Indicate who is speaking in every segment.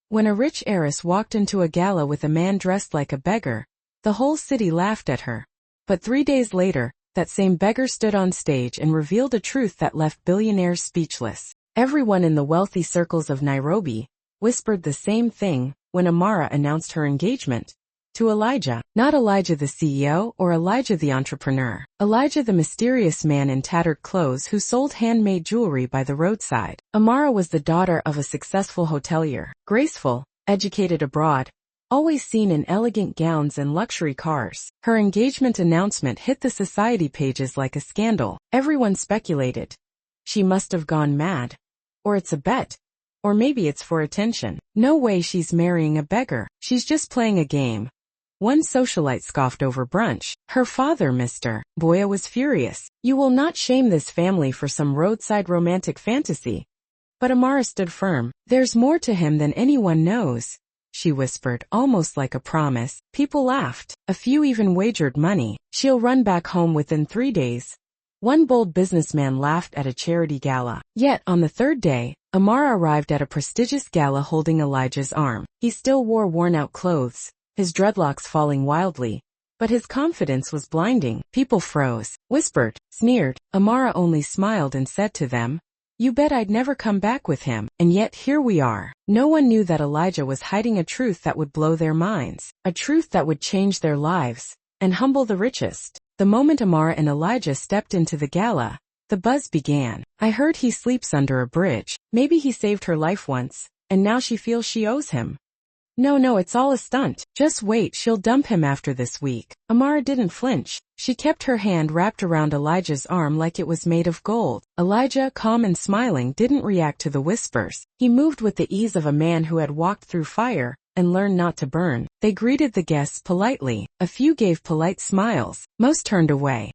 Speaker 1: When a rich heiress walked into a gala with a man dressed like a beggar, the whole city laughed at her. But 3 days later, that same beggar stood on stage and revealed a truth that left billionaires speechless. Everyone in the wealthy circles of Nairobi whispered the same thing when Amara announced her engagement to Elijah. Not Elijah the CEO or Elijah the entrepreneur. Elijah the mysterious man in tattered clothes who sold handmade jewelry by the roadside. Amara was the daughter of a successful hotelier, graceful, educated abroad, always seen in elegant gowns and luxury cars. Her engagement announcement hit the society pages like a scandal. Everyone speculated. She must have gone mad. Or it's a bet. Or maybe it's for attention. No way she's marrying a beggar. She's just playing a game. One socialite scoffed over brunch. Her father, Mr. Boya, was furious. You will not shame this family for some roadside romantic fantasy. But Amara stood firm. There's more to him than anyone knows, she whispered, almost like a promise. People laughed. A few even wagered money. She'll run back home within 3 days. One bold businessman laughed at a charity gala. Yet, on the 3rd day, Amara arrived at a prestigious gala holding Elijah's arm. He still wore worn-out clothes, his dreadlocks falling wildly, but his confidence was blinding. People froze, whispered, sneered. Amara only smiled and said to them, "You bet I'd never come back with him." And yet here we are. No one knew that Elijah was hiding a truth that would blow their minds, a truth that would change their lives and humble the richest. The moment Amara and Elijah stepped into the gala, the buzz began. "I heard he sleeps under a bridge. Maybe he saved her life once, and now she feels she owes him. No, it's all a stunt. Just wait, she'll dump him after this week." Amara didn't flinch. She kept her hand wrapped around Elijah's arm like it was made of gold. Elijah, calm and smiling, didn't react to the whispers. He moved with the ease of a man who had walked through fire and learned not to burn. They greeted the guests politely. A few gave polite smiles. Most turned away.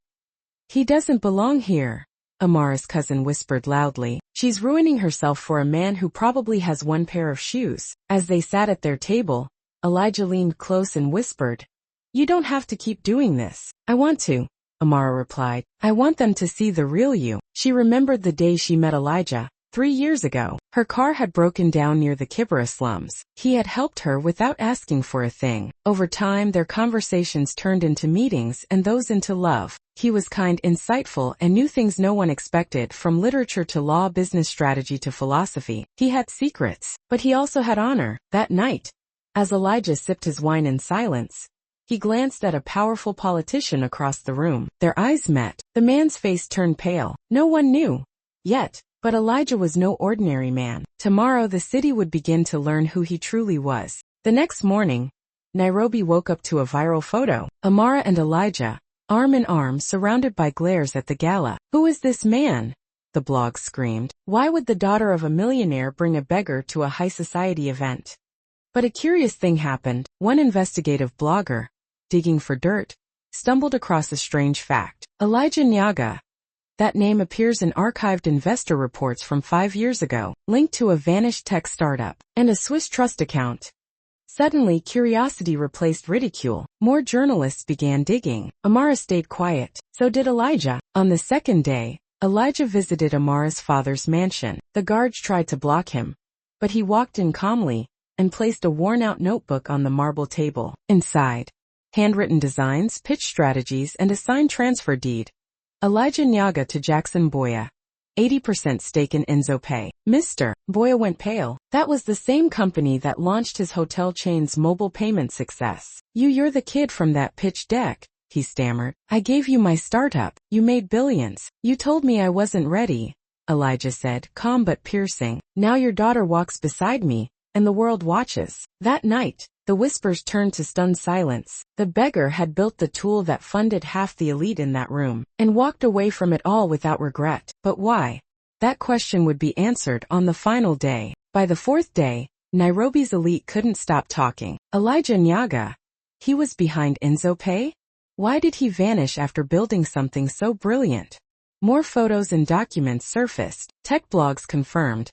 Speaker 1: "He doesn't belong here," Amara's cousin whispered loudly. "She's ruining herself for a man who probably has one pair of shoes." As they sat at their table, Elijah leaned close and whispered, "You don't have to keep doing this." "I want to," Amara replied. "I want them to see the real you." She remembered the day she met Elijah, 3 years ago. Her car had broken down near the Kibera slums. He had helped her without asking for a thing. Over time, their conversations turned into meetings and those into love. He was kind, insightful, and knew things no one expected, from literature to law, business strategy to philosophy. He had secrets, but he also had honor. That night, as Elijah sipped his wine in silence, he glanced at a powerful politician across the room. Their eyes met. The man's face turned pale. No one knew yet, but Elijah was no ordinary man. Tomorrow the city would begin to learn who he truly was. The next morning, Nairobi woke up to a viral photo. Amara and Elijah, arm in arm, surrounded by glares at the gala. "Who is this man?" the blog screamed. "Why would the daughter of a millionaire bring a beggar to a high society event?" But a curious thing happened. One investigative blogger, digging for dirt, stumbled across a strange fact. Elijah Nyaga. That name appears in archived investor reports from 5 years ago, linked to a vanished tech startup and a Swiss trust account. Suddenly, curiosity replaced ridicule. More journalists began digging. Amara stayed quiet. So did Elijah. On the 2nd day, Elijah visited Amara's father's mansion. The guards tried to block him, but he walked in calmly and placed a worn-out notebook on the marble table. Inside, handwritten designs, pitch strategies, and a signed transfer deed. Elijah Nyaga to Jackson Boya. 80% stake in Enzo Pay. Mr. Boya went pale. That was the same company that launched his hotel chain's mobile payment success. You're the kid from that pitch deck, he stammered. "I gave you my startup. You made billions. You told me I wasn't ready," Elijah said, calm but piercing. "Now your daughter walks beside me, and the world watches." That night, the whispers turned to stunned silence. The beggar had built the tool that funded half the elite in that room, and walked away from it all without regret. But why? That question would be answered on the final day. By the 4th day, Nairobi's elite couldn't stop talking. Elijah Nyaga. He was behind Enzo Pay? Why did he vanish after building something so brilliant? More photos and documents surfaced. Tech blogs confirmed.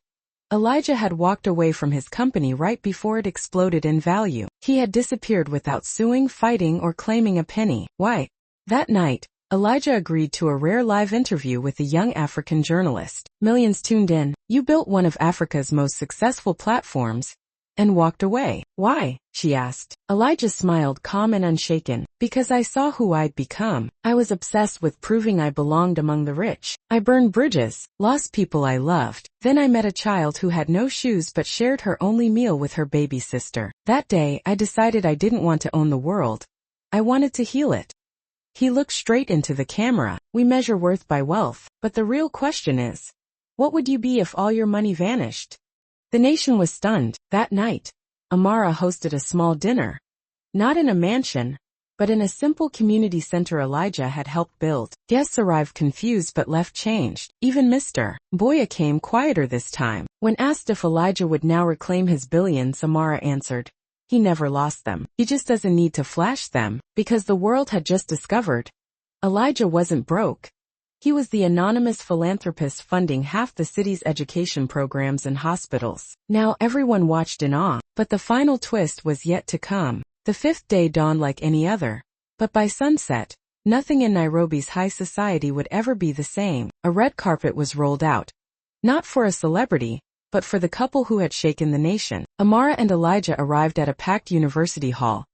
Speaker 1: Elijah had walked away from his company right before it exploded in value. He had disappeared without suing, fighting, or claiming a penny. Why? That night, Elijah agreed to a rare live interview with a young African journalist. Millions tuned in. "You built one of Africa's most successful platforms, and walked away. "Why?" she asked. Elijah smiled, calm and unshaken. "Because I saw who I'd become. I was obsessed with proving I belonged among the rich. I burned bridges, lost people I loved. Then I met a child who had no shoes but shared her only meal with her baby sister. That day, I decided I didn't want to own the world. I wanted to heal it." He looked straight into the camera. "We measure worth by wealth, but the real question is, what would you be if all your money vanished?" The nation was stunned. That night, Amara hosted a small dinner. Not in a mansion, but in a simple community center Elijah had helped build. Guests arrived confused but left changed. Even Mr. Boya came quieter this time. When asked if Elijah would now reclaim his billions, Amara answered, "He never lost them. He just doesn't need to flash them," because the world had just discovered Elijah wasn't broke. He was the anonymous philanthropist funding half the city's education programs and hospitals. Now everyone watched in awe, but the final twist was yet to come. The fifth day dawned like any other. But by sunset, nothing in Nairobi's high society would ever be the same. A red carpet was rolled out. Not for a celebrity, but for the couple who had shaken the nation. Amara and Elijah arrived at a packed university hall,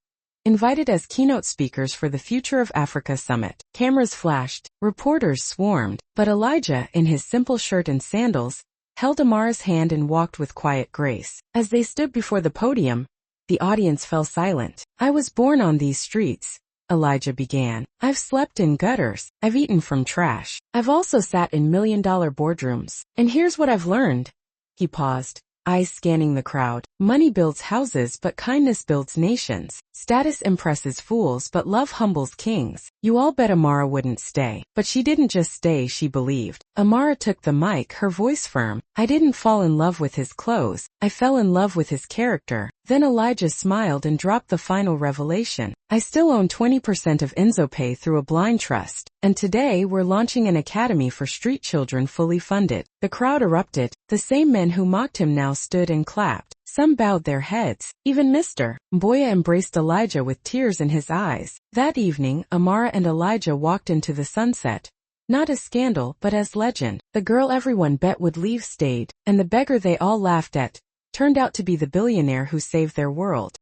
Speaker 1: invited as keynote speakers for the Future of Africa Summit. Cameras flashed, reporters swarmed, but Elijah, in his simple shirt and sandals, held Amara's hand and walked with quiet grace. As they stood before the podium, the audience fell silent. "I was born on these streets," Elijah began. "I've slept in gutters. I've eaten from trash. I've also sat in million-dollar boardrooms. And here's what I've learned." He paused, eyes scanning the crowd. "Money builds houses, but kindness builds nations. Status impresses fools, but love humbles kings." You all bet Amara wouldn't stay. But she didn't just stay, she believed. Amara took the mic, her voice firm. "I didn't fall in love with his clothes. I fell in love with his character." Then Elijah smiled and dropped the final revelation. "I still own 20% of EnzoPay through a blind trust. And today we're launching an academy for street children fully funded." The crowd erupted. The same men who mocked him now stood and clapped. Some bowed their heads. Even Mr. Boya embraced Elijah with tears in his eyes. That evening, Amara and Elijah walked into the sunset. Not as scandal, but as legend. The girl everyone bet would leave stayed, and the beggar they all laughed at turned out to be the billionaire who saved their world.